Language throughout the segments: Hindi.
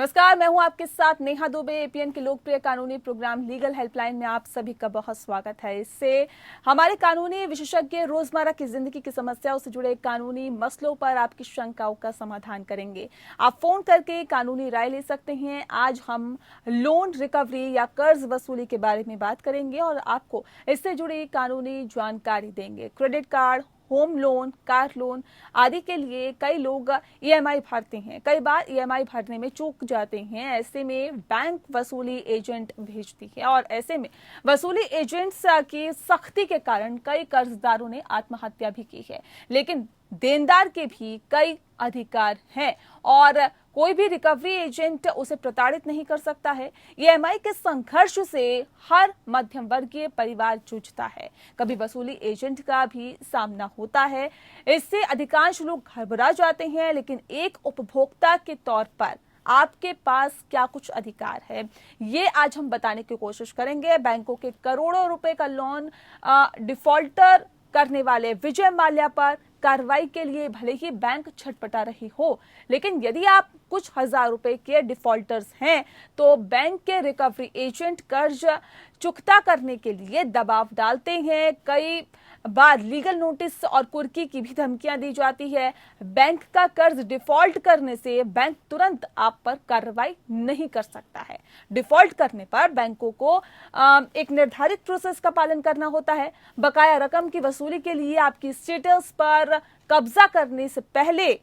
नमस्कार, मैं हूं आपके साथ नेहा दुबे। एपीएन के लोकप्रिय कानूनी प्रोग्राम लीगल हेल्पलाइन में आप सभी का बहुत स्वागत है। इससे हमारे कानूनी विशेषज्ञ रोजमर्रा की जिंदगी की समस्याओं से जुड़े कानूनी मसलों पर आपकी शंकाओं का समाधान करेंगे। आप फोन करके कानूनी राय ले सकते हैं। आज हम लोन रिकवरी या कर्ज वसूली के बारे में बात करेंगे और आपको इससे जुड़ी कानूनी जानकारी देंगे। Credit card, home loan, car loan आदि के लिए कई लोग ईएमआई भरते हैं। कई बार ईएमआई भरने में चूक जाते हैं। ऐसे में बैंक वसूली एजेंट भेजती है और ऐसे में वसूली एजेंट्स की सख्ती के कारण कई कर्जदारों ने आत्महत्या भी की है। लेकिन देनदार के भी कई अधिकार हैं और कोई भी रिकवरी एजेंट उसे प्रताड़ित नहीं कर सकता है। ईएमआई के संघर्ष से हर मध्यम वर्गीय परिवार जूझता है। कभी वसूली एजेंट का भी सामना होता है। इससे अधिकांश लोग घबरा जाते हैं। लेकिन एक उपभोक्ता के तौर पर आपके पास क्या कुछ अधिकार है, ये आज हम बताने की कोशिश करेंगे। बैंकों के करोड़ों रुपए का लोन डिफॉल्टर करने वाले विजय माल्या पर कार्रवाई के लिए भले ही बैंक छटपटा रही हो, लेकिन यदि आप कुछ हजार रुपए के डिफॉल्टर्स हैं तो बैंक के रिकवरी एजेंट कर्ज चुकता करने के लिए दबाव डालते हैं। कई बार लीगल नोटिस और कुर्की की भी धमकियां दी जाती है। बैंक का कर्ज डिफॉल्ट करने से बैंक तुरंत आप पर कार्रवाई नहीं कर सकता है। डिफॉल्ट करने पर बैंकों को एक निर्धारित प्रोसेस का पालन करना होता है। बकाया रकम की वसूली के लिए आपकी स्टेटस पर कब्जा करने से पहले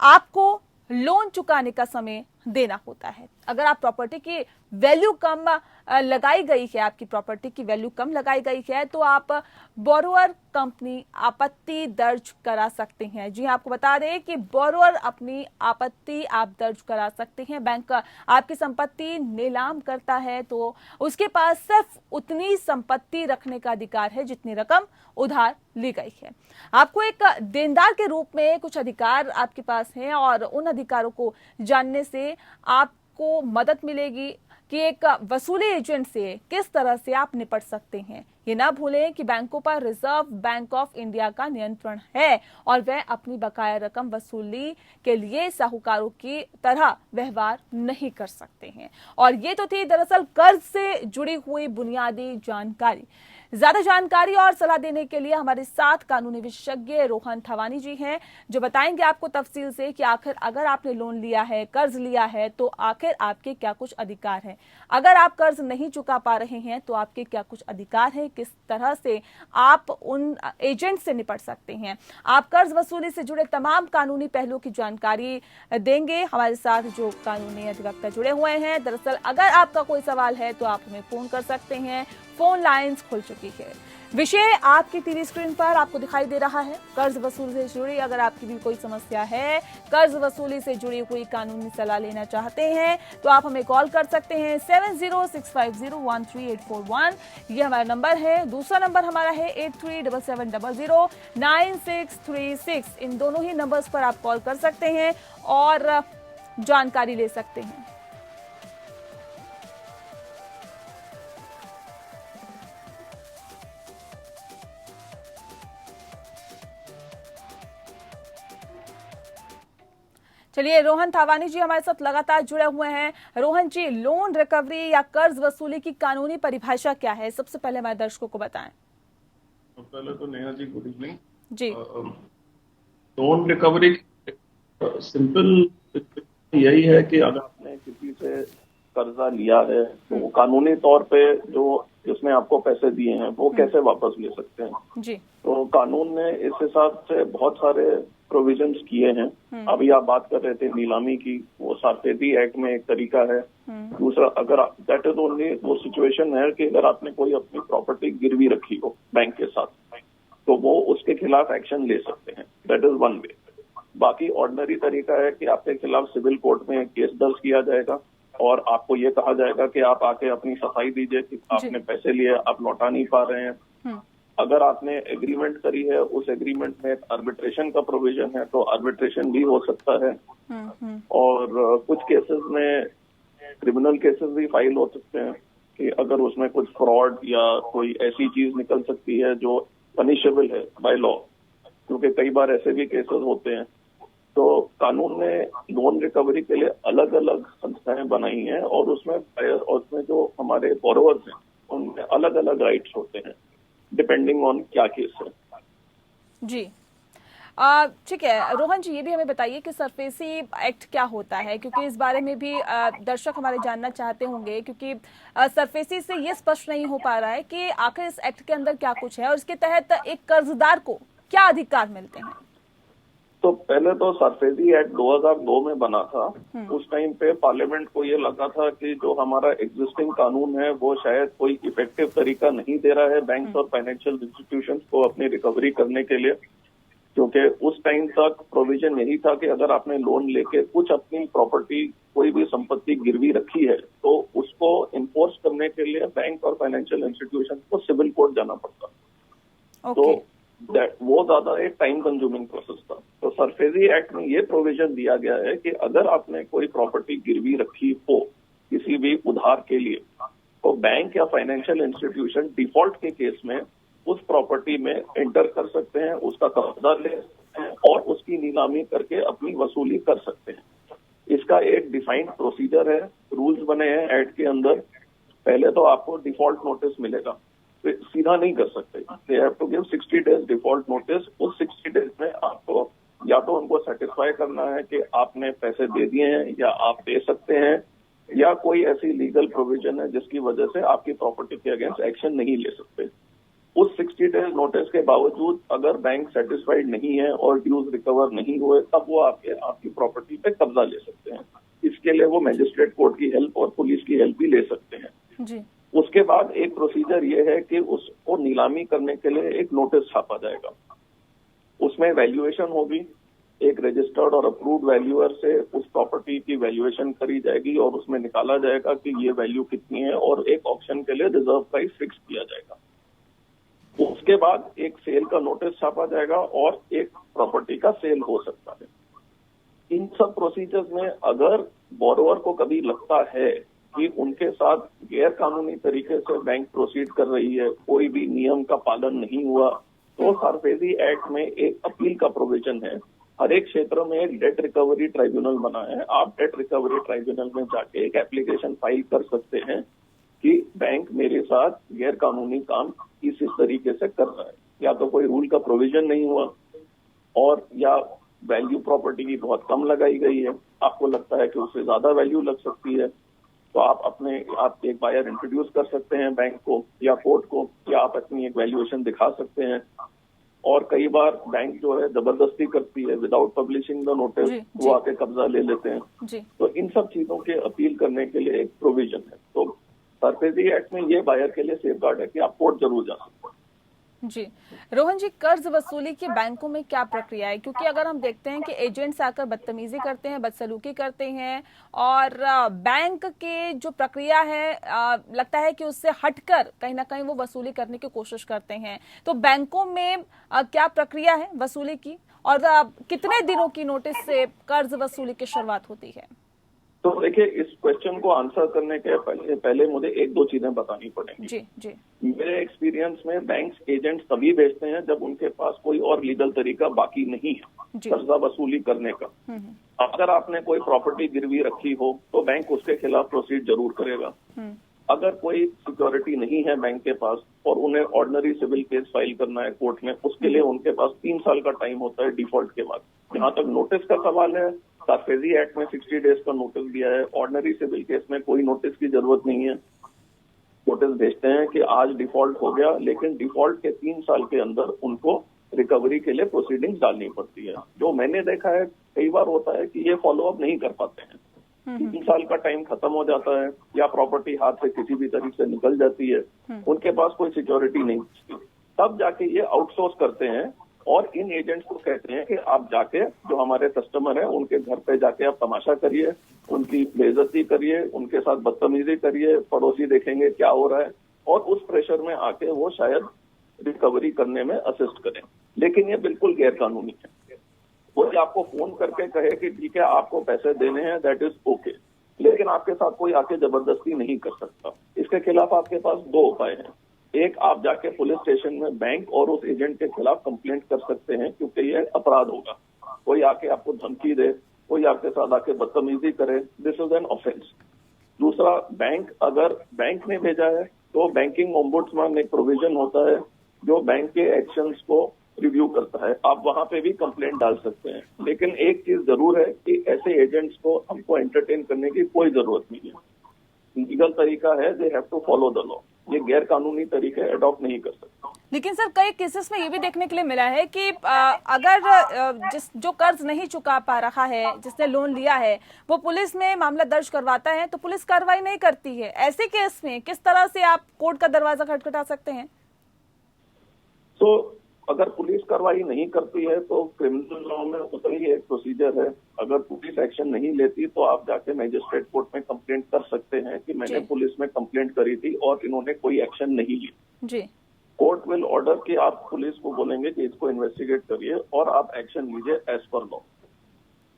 आपको लोन चुकाने का समय देना होता है। अगर आप प्रॉपर्टी की वैल्यू कम लगाई गई है, आपकी प्रॉपर्टी की वैल्यू कम लगाई गई है, तो आप बोरोअर कंपनी आपत्ति दर्ज करा सकते हैं। जी, आपको बता दें कि बोरोअर अपनी आपत्ति आप दर्ज करा सकते हैं। बैंक आपकी संपत्ति नीलाम करता है तो उसके पास सिर्फ उतनी संपत्ति रखने का अधिकार है जितनी रकम उधार ली गई है। आपको एक देनदार के रूप में कुछ अधिकार आपके पास हैं और उन अधिकारों को जानने से आपको मदद मिलेगी कि एक वसूली एजेंट से किस तरह से आप निपट सकते हैं। ये ना भूलें कि बैंकों पर रिजर्व बैंक ऑफ इंडिया का नियंत्रण है और वह अपनी बकाया रकम वसूली के लिए साहूकारों की तरह व्यवहार नहीं कर सकते हैं। और ये तो थी दरअसल कर्ज से जुड़ी हुई बुनियादी जानकारी। ज्यादा जानकारी और सलाह देने के लिए हमारे साथ कानूनी विशेषज्ञ रोहन थवानी जी हैं, जो बताएंगे आपको तफसील से कि आखिर अगर आपने लोन लिया है, कर्ज लिया है, तो आखिर आपके क्या कुछ अधिकार हैं। अगर आप कर्ज नहीं चुका पा रहे हैं तो आपके क्या कुछ अधिकार हैं, किस तरह से आप उन एजेंट से निपट सकते हैं। आप कर्ज वसूली से जुड़े तमाम कानूनी पहलुओं की जानकारी देंगे। हमारे साथ जो कानूनी अधिवक्ता जुड़े हुए हैं, दरअसल अगर आपका कोई सवाल है तो आप हमें फोन कर सकते हैं। फोन लाइंस खुल चुकी है। विषय आपकी टीवी स्क्रीन पर आपको दिखाई दे रहा है। कर्ज वसूली से जुड़ी अगर आपकी भी कोई समस्या है, कर्ज वसूली से जुड़ी हुई कानूनी सलाह लेना चाहते हैं, तो आप हमें कॉल कर सकते हैं 7065013841। ये हमारा नंबर है। दूसरा नंबर हमारा है 8377009636। इन दोनों ही नंबर्स पर आप कॉल कर सकते हैं और जानकारी ले सकते हैं। चलिए, रोहन थावानी जी हमारे साथ लगातार जुड़े हुए हैं। रोहन जी, लोन रिकवरी या कर्ज वसूली की कानूनी परिभाषा क्या है, सबसे पहले हमारे दर्शकों को बताएं। तो पहले तो नेहा जी, गुड इवनिंग जी। लोन रिकवरी सिंपल यही है कि अगर आपने किसी से कर्जा लिया है तो वो कानूनी तौर पे जो जिसने आपको पैसे दिए हैं वो कैसे वापस ले सकते हैं। जी। तो कानून ने इस हिसाब से बहुत सारे प्रोविजंस किए हैं। अभी आप बात कर रहे थे नीलामी की, वो साकेती एक्ट में एक तरीका है। दूसरा, अगर दैट इज ओनली वो सिचुएशन है कि अगर आपने कोई अपनी प्रॉपर्टी गिरवी रखी हो बैंक के साथ, तो वो उसके खिलाफ एक्शन ले सकते हैं। That is one way. बाकी ऑर्डिनरी तरीका है कि आपके खिलाफ सिविल कोर्ट में केस दर्ज किया जाएगा और आपको ये कहा जाएगा कि आप आके अपनी सफाई दीजिए कि आपने पैसे लिए, आप लौटा नहीं पा रहे हैं। अगर आपने एग्रीमेंट करी है, उस एग्रीमेंट में आर्बिट्रेशन का प्रोविजन है तो आर्बिट्रेशन भी हो सकता है। और कुछ केसेस में क्रिमिनल केसेस भी फाइल हो सकते हैं कि अगर उसमें कुछ फ्रॉड या कोई ऐसी चीज निकल सकती है जो पनिशेबल है बाय लॉ, क्योंकि कई बार ऐसे भी केसेस होते हैं तो कानून ने लोन रिकवरी के लिए अलग अलग संस्थाएं बनाई हैं और उसमें जो हमारे बोरोवर्स हैं उनमें अलग अलग राइट्स होते हैं डिपेंडिंग ऑन क्या केस है। जी ठीक है रोहन जी, ये भी हमें बताइए कि सरफेसी एक्ट क्या होता है, क्योंकि इस बारे में भी दर्शक हमारे जानना चाहते होंगे, क्योंकि सरफेसी से ये स्पष्ट नहीं हो पा रहा है कि आखिर इस एक्ट के अंदर क्या कुछ है और इसके तहत एक कर्जदार को क्या अधिकार मिलते हैं। तो पहले तो सरफेसी एक्ट 2002 में बना था। उस टाइम पे पार्लियामेंट को ये लगा था कि जो हमारा एग्जिस्टिंग कानून है वो शायद कोई इफेक्टिव तरीका नहीं दे रहा है बैंक्स और फाइनेंशियल इंस्टीट्यूशंस को अपनी रिकवरी करने के लिए, क्योंकि उस टाइम तक प्रोविजन यही था कि अगर आपने लोन लेके कुछ अपनी प्रॉपर्टी कोई भी संपत्ति गिरवी रखी है तो उसको इन्फोर्स करने के लिए बैंक और फाइनेंशियल इंस्टीट्यूशन को सिविल कोर्ट जाना पड़ता। तो वो ज्यादा एक टाइम कंज्यूमिंग प्रोसेस था। तो सरफेसी एक्ट में ये प्रोविजन दिया गया है कि अगर आपने कोई प्रॉपर्टी गिरवी रखी हो किसी भी उधार के लिए, तो बैंक या फाइनेंशियल इंस्टीट्यूशन डिफॉल्ट के केस में उस प्रॉपर्टी में एंटर कर सकते हैं, उसका कब्जा ले सकते हैं और उसकी नीलामी करके अपनी वसूली कर सकते हैं। इसका एक डिफाइंड प्रोसीजर है, रूल्स बने हैं एक्ट के अंदर। पहले तो आपको डिफॉल्ट नोटिस मिलेगा, सीधा नहीं कर सकते, they have to give 60 days default notice. उस 60 डेज में आपको या तो उनको सेटिस्फाई करना है कि आपने पैसे दे दिए हैं या आप दे सकते हैं, या कोई ऐसी लीगल प्रोविजन है जिसकी वजह से आपकी प्रॉपर्टी के अगेंस्ट एक्शन नहीं ले सकते। उस 60 डेज नोटिस के बावजूद अगर बैंक सेटिस्फाइड नहीं है और ड्यूज रिकवर नहीं हुए, तब वो आपकी प्रॉपर्टी पे कब्जा ले सकते हैं। इसके लिए वो मैजिस्ट्रेट कोर्ट की हेल्प और पुलिस की हेल्प भी ले सकते हैं जी। उसके बाद एक प्रोसीजर ये है कि उसको नीलामी करने के लिए एक नोटिस छापा जाएगा। उसमें वैल्यूएशन होगी, एक रजिस्टर्ड और अप्रूव्ड वैल्यूअर से उस प्रॉपर्टी की वैल्यूएशन करी जाएगी और उसमें निकाला जाएगा कि ये वैल्यू कितनी है और एक ऑक्शन के लिए रिजर्व प्राइस फिक्स किया जाएगा। उसके बाद एक सेल का नोटिस छापा जाएगा और एक प्रॉपर्टी का सेल हो सकता है। इन सब प्रोसीजर्स में अगर बोरोवर को कभी लगता है कि उनके साथ गैर कानूनी तरीके से बैंक प्रोसीड कर रही है, कोई भी नियम का पालन नहीं हुआ, तो सरफेसी एक्ट में एक अपील का प्रोविजन है। हर एक क्षेत्र में एक डेट रिकवरी ट्राइब्यूनल बना है। आप डेट रिकवरी ट्राइब्यूनल में जाके एक एप्लीकेशन फाइल कर सकते हैं कि बैंक मेरे साथ गैर कानूनी काम इस तरीके से कर रहा है, या तो कोई रूल का प्रोविजन नहीं हुआ और या वैल्यू प्रॉपर्टी की बहुत कम लगाई गई है, आपको लगता है कि उससे ज्यादा वैल्यू लग सकती है, तो आप एक बायर इंट्रोड्यूस कर सकते हैं बैंक को या कोर्ट को, या आप अपनी एक वैल्यूएशन दिखा सकते हैं। और कई बार बैंक जो है जबरदस्ती करती है, विदाउट पब्लिशिंग द नोटिस वो आके कब्जा ले लेते हैं। तो इन सब चीजों के अपील करने के लिए एक प्रोविजन है। तो सरफेसी एक्ट में ये बायर के लिए सेफगार्ड है कि आप कोर्ट जरूर जा सकते हैं। जी रोहन जी, कर्ज वसूली की बैंकों में क्या प्रक्रिया है? क्योंकि अगर हम देखते हैं कि एजेंट्स आकर बदतमीजी करते हैं, बदसलूकी करते हैं और बैंक की जो प्रक्रिया है लगता है कि उससे हटकर कहीं ना कहीं वो वसूली करने की कोशिश करते हैं। तो बैंकों में क्या प्रक्रिया है वसूली की और कितने दिनों की नोटिस से कर्ज वसूली की शुरुआत होती है? तो देखिए, इस क्वेश्चन को आंसर करने के पहले मुझे एक दो चीजें बतानी पड़ेंगी। जी जी। मेरे एक्सपीरियंस में बैंक्स एजेंट्स तभी भेजते हैं जब उनके पास कोई और लीगल तरीका बाकी नहीं है कर्जा वसूली करने का। अगर आपने कोई प्रॉपर्टी गिरवी रखी हो तो बैंक उसके खिलाफ प्रोसीड जरूर करेगा। अगर कोई सिक्योरिटी नहीं है बैंक के पास और उन्हें ऑर्डिनरी सिविल केस फाइल करना है कोर्ट में, उसके लिए उनके पास 3 साल का टाइम होता है डिफॉल्ट के बाद। जहां तक नोटिस का सवाल है, सरफेसी एक्ट में 60 डेज का नोटिस दिया है। ऑर्डिनरी सिविल केस में कोई नोटिस की जरूरत नहीं है। नोटिस भेजते हैं कि आज डिफॉल्ट हो गया, लेकिन डिफॉल्ट के 3 साल के अंदर उनको रिकवरी के लिए प्रोसीडिंग्स डालनी पड़ती है। जो मैंने देखा है कई बार होता है कि ये फॉलो अप नहीं कर पाते हैं, 3 साल का टाइम खत्म हो जाता है या प्रॉपर्टी हाथ से किसी भी तरीके से निकल जाती है, उनके पास कोई सिक्योरिटी नहीं बचती, तब जाके ये आउटसोर्स करते हैं और इन एजेंट्स को कहते हैं कि आप जाके जो हमारे कस्टमर है उनके घर पे जाके आप तमाशा करिए, उनकी बेइज्जती करिए, उनके साथ बदतमीजी करिए, पड़ोसी देखेंगे क्या हो रहा है, और उस प्रेशर में आके वो शायद रिकवरी करने में असिस्ट करें। लेकिन ये बिल्कुल गैर कानूनी है। वो आपको फोन करके कहे कि ठीक है आपको पैसे देने हैं, दैट इज ओके, लेकिन आपके साथ कोई आके जबरदस्ती नहीं कर सकता। इसके खिलाफ आपके पास 2 उपाय हैं। एक, आप जाके पुलिस स्टेशन में बैंक और उस एजेंट के खिलाफ कंप्लेंट कर सकते हैं क्योंकि ये अपराध होगा। कोई आके आपको धमकी दे, कोई आपके साथ आके बदतमीजी करे, दिस इज एन ऑफेंस। दूसरा, अगर बैंक ने भेजा है तो बैंकिंग ओम्बुड्समैन एक प्रोविजन होता है जो बैंक के एक्शंस को रिव्यू करता है, आप वहां पे भी कंप्लेंट डाल सकते हैं। लेकिन एक चीज जरूर है कि ऐसे एजेंट्स को हमको एंटरटेन करने की कोई जरूरत नहीं है। लीगल तरीका है, they have to follow the law. ये गैर कानूनी तरीके अडॉप्ट नहीं कर सकते। लेकिन सर कई केसेस में ये भी देखने के लिए मिला है कि अगर जो कर्ज नहीं चुका पा रहा है, जिसने लोन लिया है, वो पुलिस में मामला दर्ज करवाता है तो पुलिस कार्रवाई नहीं करती है। ऐसे केस में किस तरह से आप कोर्ट का दरवाजा खटखटा सकते हैं? तो अगर पुलिस कार्रवाई नहीं करती है तो क्रिमिनल लॉ में उसका ही एक प्रोसीजर है। अगर पुलिस एक्शन नहीं लेती तो आप जाके मजिस्ट्रेट कोर्ट में कंप्लेंट कर सकते हैं कि मैंने पुलिस में कंप्लेंट करी थी और इन्होंने कोई एक्शन नहीं ली। जी। कोर्ट विल ऑर्डर कि आप पुलिस को बोलेंगे कि इसको इन्वेस्टिगेट करिए और आप एक्शन लीजिए एज पर लॉ।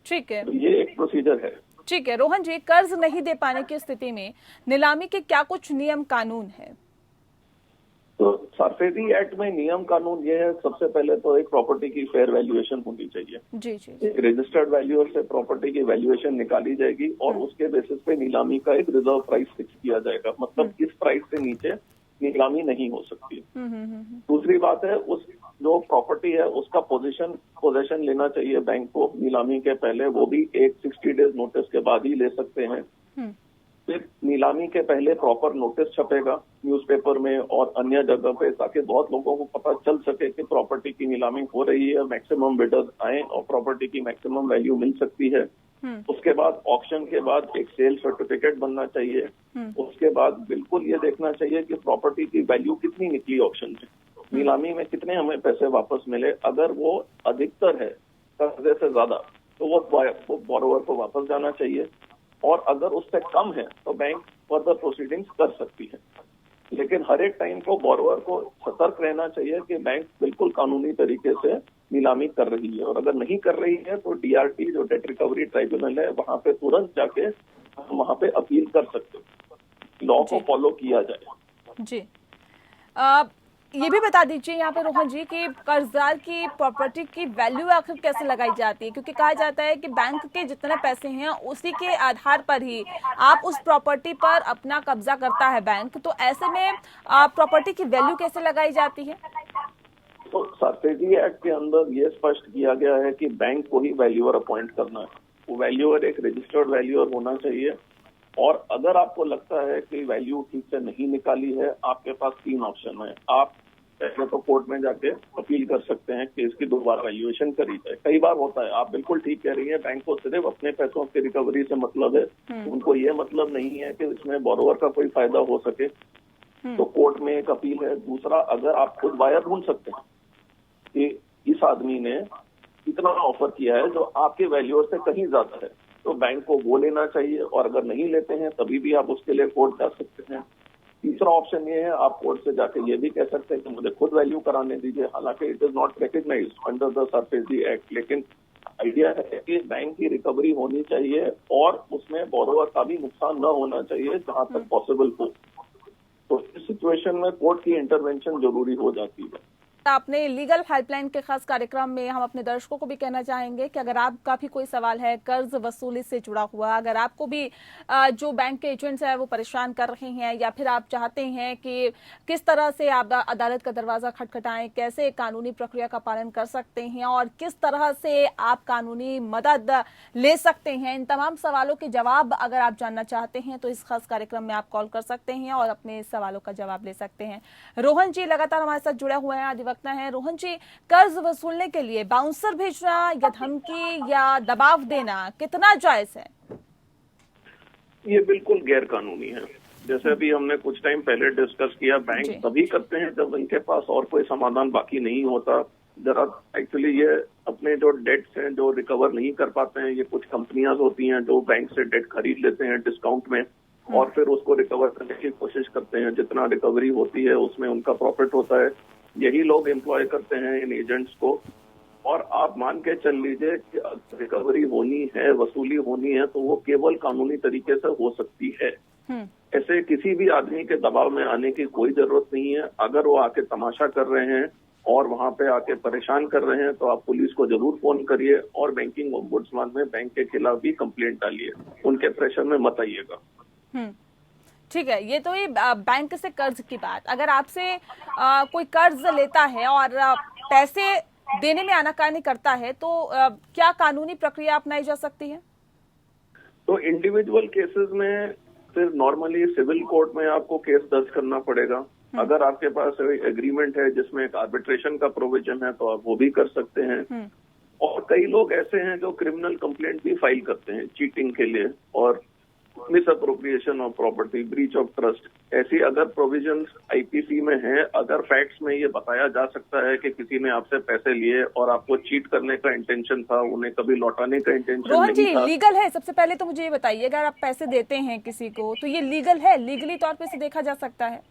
ठीक है, तो ये एक प्रोसीजर है। ठीक है। रोहन जी, कर्ज नहीं दे पाने की स्थिति में नीलामी के क्या कुछ नियम कानून है? तो सरफेसी एक्ट में नियम कानून ये है, सबसे पहले तो एक प्रॉपर्टी की फेयर वैल्यूएशन होनी चाहिए। जी जी। एक रजिस्टर्ड वैल्यूअर से प्रॉपर्टी की वैल्यूएशन निकाली जाएगी और उसके बेसिस पे नीलामी का एक रिजर्व प्राइस फिक्स किया जाएगा। मतलब इस प्राइस से नीचे नीलामी नहीं हो सकती। दूसरी बात है, उस जो प्रॉपर्टी है उसका पोजीशन लेना चाहिए बैंक को नीलामी के पहले, वो भी एक 60 डेज नोटिस के बाद ही ले सकते हैं। फिर नीलामी के पहले प्रॉपर नोटिस छपेगा न्यूज़पेपर में और अन्य जगह पे, ताकि बहुत लोगों को पता चल सके कि प्रॉपर्टी की नीलामी हो रही है, मैक्सिमम बिडर्स आए और प्रॉपर्टी की मैक्सिमम वैल्यू मिल सकती है। उसके बाद ऑक्शन के बाद एक सेल सर्टिफिकेट बनना चाहिए। उसके बाद बिल्कुल ये देखना चाहिए कि प्रॉपर्टी की वैल्यू कितनी निकली ऑक्शन में, नीलामी में कितने हमें पैसे वापस मिले। अगर वो अधिकतर है कर्जे से ज्यादा तो वो बोरोवर को वापस जाना चाहिए, और अगर उससे कम है तो बैंक फर्दर प्रोसीडिंग्स कर सकती है। लेकिन हर एक टाइम को बोरोवर को सतर्क रहना चाहिए कि बैंक बिल्कुल कानूनी तरीके से नीलामी कर रही है, और अगर नहीं कर रही है तो डीआरटी जो डेट रिकवरी ट्राइब्यूनल है वहां पे तुरंत जाके हम वहां पे अपील कर सकते हैं, लॉ को फॉलो किया जाए। जी। ये भी बता दीजिए यहाँ पे रोहन जी कि कर्जदार की प्रॉपर्टी की वैल्यू आखिर कैसे लगाई जाती है, क्योंकि कहा जाता है कि बैंक के जितने पैसे हैं उसी के आधार पर ही आप उस प्रॉपर्टी पर अपना कब्जा करता है बैंक। तो ऐसे में प्रॉपर्टी की वैल्यू कैसे लगाई जाती है? तो सरफेसी एक्ट के अंदर ये स्पष्ट किया गया है कि बैंक को ही वैल्यूअर अपॉइंट करना है। वो वैल्यूअर एक रजिस्टर्ड वैल्यूअर होना चाहिए, और अगर आपको लगता है कि वैल्यू ठीक से नहीं निकाली है, आपके पास 3 ऑप्शन है। आप पहले तो कोर्ट में जाके अपील कर सकते हैं कि इसकी दोबारा वैल्यूएशन करी जाए। कई बार होता है, आप बिल्कुल ठीक कह रही है, बैंक को सिर्फ अपने पैसों की रिकवरी से मतलब है, उनको ये मतलब नहीं है कि इसमें बोरोवर का कोई फायदा हो सके। तो कोर्ट में एक अपील है। दूसरा, अगर आप खुद बायर ढूंढ सकते हैं कि इस आदमी ने इतना ऑफर किया है जो आपके वैल्यूअर से कहीं ज्यादा है, तो बैंक को वो लेना चाहिए, और अगर नहीं लेते हैं तभी भी आप उसके लिए कोर्ट जा सकते हैं। तीसरा ऑप्शन ये है, आप कोर्ट से जाके ये भी कह सकते हैं कि मुझे खुद वैल्यू कराने दीजिए, हालांकि it is not recognised under the SARFAESI act. लेकिन आइडिया है कि बैंक की रिकवरी होनी चाहिए और उसमें बोरोवर का भी नुकसान न होना चाहिए जहां तक पॉसिबल हो। तो इस सिचुएशन में कोर्ट की इंटरवेंशन जरूरी हो जाती है। आपने लीगल हेल्पलाइन के खास कार्यक्रम में हम अपने दर्शकों को भी कहना चाहेंगे कि अगर आपका भी कोई सवाल है कर्ज वसूली से जुड़ा हुआ, अगर आपको भी जो बैंक के एजेंट्स हैं वो परेशान कर रहे हैं, या फिर आप चाहते हैं कि किस तरह से आप अदालत का दरवाजा खटखटाएं, कैसे कानूनी प्रक्रिया का पालन कर सकते हैं और किस तरह से आप कानूनी मदद ले सकते हैं, इन तमाम सवालों के जवाब अगर आप जानना चाहते हैं तो इस खास कार्यक्रम में आप कॉल कर सकते हैं और अपने सवालों का जवाब ले सकते हैं। रोहन जी लगातार हमारे साथ जुड़े हुए हैं। है रोहन जी, कर्ज वसूलने के लिए बाउंसर भेजना या धमकी या दबाव देना कितना जायज है? ये बिल्कुल गैर कानूनी है। जैसे अभी हमने कुछ टाइम पहले डिस्कस किया, बैंक तभी करते हैं जब उनके पास और कोई समाधान बाकी नहीं होता। जरा एक्चुअली ये अपने जो डेट्स हैं जो रिकवर नहीं कर पाते हैं, ये कुछ कंपनियां होती हैं जो बैंक से डेट खरीद लेते हैं डिस्काउंट में और फिर उसको रिकवर करने की कोशिश करते हैं। जितना रिकवरी होती है उसमें उनका प्रॉफिट होता है। यही लोग एम्प्लॉय करते हैं इन एजेंट्स को, और आप मान के चल लीजिए कि रिकवरी होनी है, वसूली होनी है, तो वो केवल कानूनी तरीके से हो सकती है। ऐसे किसी भी आदमी के दबाव में आने की कोई जरूरत नहीं है। अगर वो आके तमाशा कर रहे हैं और वहां पे आके परेशान कर रहे हैं तो आप पुलिस को जरूर फोन करिए और बैंकिंग ओम्बुड्समैन में बैंक के खिलाफ भी कंप्लेंट डालिए, उनके प्रेशर में मत आइएगा। ठीक है, ये तो ये बैंक से कर्ज की बात। अगर आपसे कोई कर्ज लेता है और पैसे देने में आनाकानी करता है तो क्या कानूनी प्रक्रिया अपनाई जा सकती है? तो इंडिविजुअल केसेस में फिर नॉर्मली सिविल कोर्ट में आपको केस दर्ज करना पड़ेगा। अगर आपके पास एग्रीमेंट है जिसमें एक आर्बिट्रेशन का प्रोविजन है तो आप वो भी कर सकते हैं। और कई लोग ऐसे हैं जो क्रिमिनल कंप्लेंट भी फाइल करते हैं चीटिंग के लिए और misappropriation of property, breach of trust, ऐसी अगर प्रोविजंस आईपीसी में है, अगर फैक्ट्स में ये बताया जा सकता है कि किसी ने आपसे पैसे लिए और आपको चीट करने का इंटेंशन था, उन्हें कभी लौटाने का इंटेंशन रोहन नहीं जी, था। लीगल है? सबसे पहले तो मुझे ये बताइए, अगर आप पैसे देते हैं किसी को तो ये लीगल है? लीगली तौर पे इसे देखा जा सकता है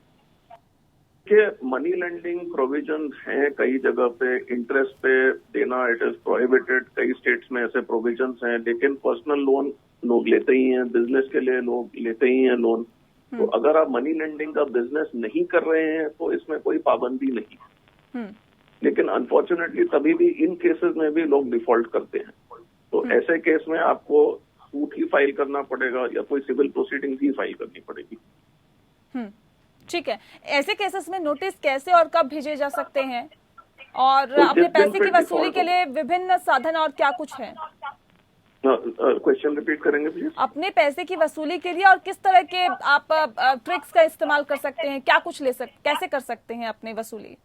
कि मनी लेंडिंग प्रोविजंस हैं कई जगह पे, इंटरेस्ट पे देना इट इज प्रोहिबिटेड, कई स्टेट्स में ऐसे प्रोविजंस हैं। लेकिन पर्सनल लोन लोग लेते ही हैं, बिजनेस के लिए लोग लेते ही हैं लोन। तो अगर आप मनी लेंडिंग का बिजनेस नहीं कर रहे हैं तो इसमें कोई पाबंदी नहीं। लेकिन अनफॉर्चुनेटली तभी भी इन केसेस में भी लोग डिफॉल्ट करते हैं। तो ऐसे केस में आपको सूट ही फाइल करना पड़ेगा या कोई सिविल प्रोसीडिंग ही फाइल करनी पड़ेगी। ठीक है, ऐसे केसेस में नोटिस कैसे और कब भेजे जा सकते हैं? और तो अपने पैसे की वसूली के लिए विभिन्न साधन और क्या कुछ है? क्वेश्चन रिपीट करेंगे प्लीज। अपने पैसे की वसूली के लिए और किस तरह के आप ट्रिक्स का इस्तेमाल कर सकते हैं, क्या कुछ कैसे कर सकते हैं अपने वसूली?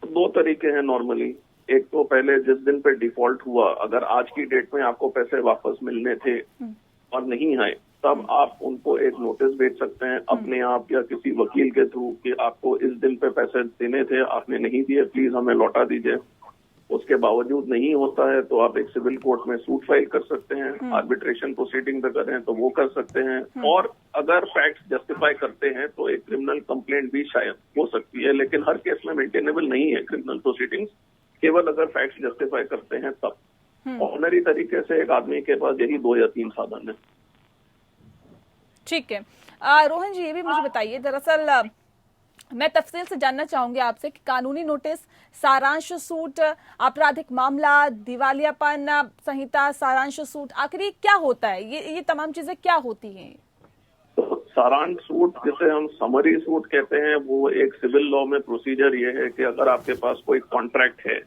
दो तरीके हैं नॉर्मली। एक तो पहले जिस दिन पे डिफॉल्ट हुआ, अगर आज की डेट में आपको पैसे वापस मिलने थे और नहीं आए, तब आप उनको एक नोटिस भेज सकते हैं अपने आप या किसी वकील के थ्रू कि आपको इस दिन पे पैसे देने थे, आपने नहीं दिए, प्लीज हमें लौटा दीजिए। उसके बावजूद नहीं होता है तो आप एक सिविल कोर्ट में सूट फाइल कर सकते हैं। आर्बिट्रेशन प्रोसीडिंग पे करें तो वो कर सकते हैं। और अगर फैक्ट्स जस्टिफाई करते हैं तो एक क्रिमिनल कंप्लेंट भी शायद हो सकती है, लेकिन हर केस में मेंटेनेबल नहीं है क्रिमिनल प्रोसीडिंग्स, केवल अगर फैक्ट्स जस्टिफाई करते हैं तब। ऑर्डिनरी तरीके से एक आदमी के पास यही 2 या 3 साधन है। ठीक है, रोहन जी ये भी मुझे बताइए, दरअसल मैं तफसील से जानना चाहूंगी आपसे कि कानूनी नोटिस, सारांश सूट, आपराधिक मामला, दिवालियापन संहिता, सारांश सूट, आखिर क्या होता है? ये तमाम चीजें क्या होती हैं? तो सारांश सूट, जिसे हम समरी सूट कहते हैं, वो एक सिविल लॉ में प्रोसीजर ये है कि अगर आपके पास कोई कॉन्ट्रैक्ट है,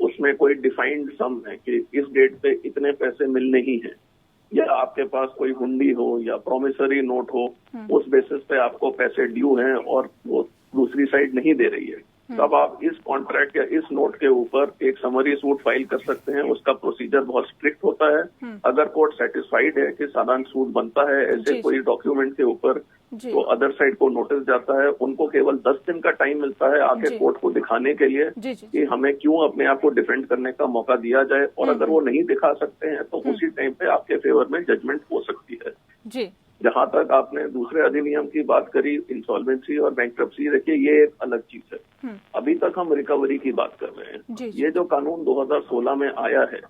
उसमें कोई डिफाइंड सम है कि इस डेट पे इतने पैसे मिलने ही हैं, या आपके पास कोई हुंडी हो या प्रोमिसरी नोट हो, उस बेसिस पे आपको पैसे ड्यू हैं और वो दूसरी साइड नहीं दे रही है, तब आप इस कॉन्ट्रैक्ट या इस नोट के ऊपर एक समरी सूट फाइल कर सकते हैं। उसका प्रोसीजर बहुत स्ट्रिक्ट होता है। अगर कोर्ट सेटिस्फाइड है कि सारांश सूट बनता है ऐसे कोई डॉक्यूमेंट के ऊपर, तो अदर साइड को नोटिस जाता है। उनको केवल 10 दिन का टाइम मिलता है आके कोर्ट को दिखाने के लिए कि हमें क्यों अपने आप को डिफेंड करने का मौका दिया जाए। और अगर वो नहीं दिखा सकते हैं तो उसी टाइम पे आपके फेवर में जजमेंट हो सकती है। जी। जहां तक आपने दूसरे अधिनियम की बात करी, इंसॉल्वेंसी और बैंक्रप्सी, देखिए ये एक अलग चीज है। अभी तक हम रिकवरी की बात कर रहे हैं। ये जो कानून 2016 में आया है,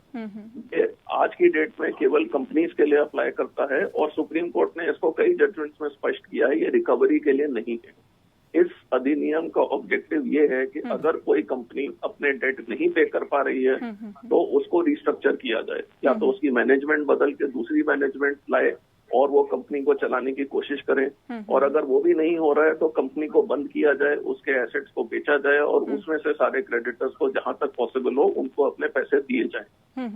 ये आज की डेट में केवल कंपनीज के लिए अप्लाई करता है और सुप्रीम कोर्ट ने इसको कई जजमेंट्स में स्पष्ट किया है, ये रिकवरी के लिए नहीं है। इस अधिनियम का ऑब्जेक्टिव ये है कि अगर कोई कंपनी अपने डेट नहीं पे कर पा रही है तो उसको रिस्ट्रक्चर किया जाए, या तो उसकी मैनेजमेंट बदल के दूसरी मैनेजमेंट लाए और वो कंपनी को चलाने की कोशिश करें। और अगर वो भी नहीं हो रहा है तो कंपनी को बंद किया जाए, उसके एसेट्स को बेचा जाए और उसमें से सारे क्रेडिटर्स को जहां तक पॉसिबल हो उनको अपने पैसे दिए जाए।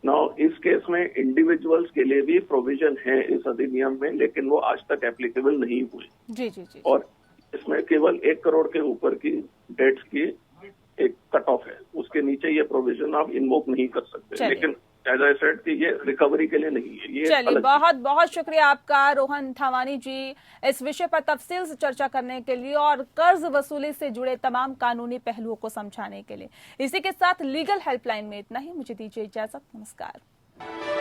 नाउ इस केस में इंडिविजुअल्स के लिए भी प्रोविजन है इस अधिनियम में, लेकिन वो आज तक एप्लीकेबल नहीं हुए। जी। और इसमें केवल 1 करोड़ के ऊपर की डेट्स की एक कट ऑफ है, उसके नीचे ये प्रोविजन आप इन्वोक नहीं कर सकते। लेकिन एज आई सेड कि ये रिकवरी के लिए नहीं है। ये चलिए, बहुत बहुत शुक्रिया आपका रोहन थावानी जी इस विषय पर तफसील से चर्चा करने के लिए और कर्ज वसूली से जुड़े तमाम कानूनी पहलुओं को समझाने के लिए। इसी के साथ लीगल हेल्पलाइन में इतना ही। मुझे दीजिए इजाजत। नमस्कार।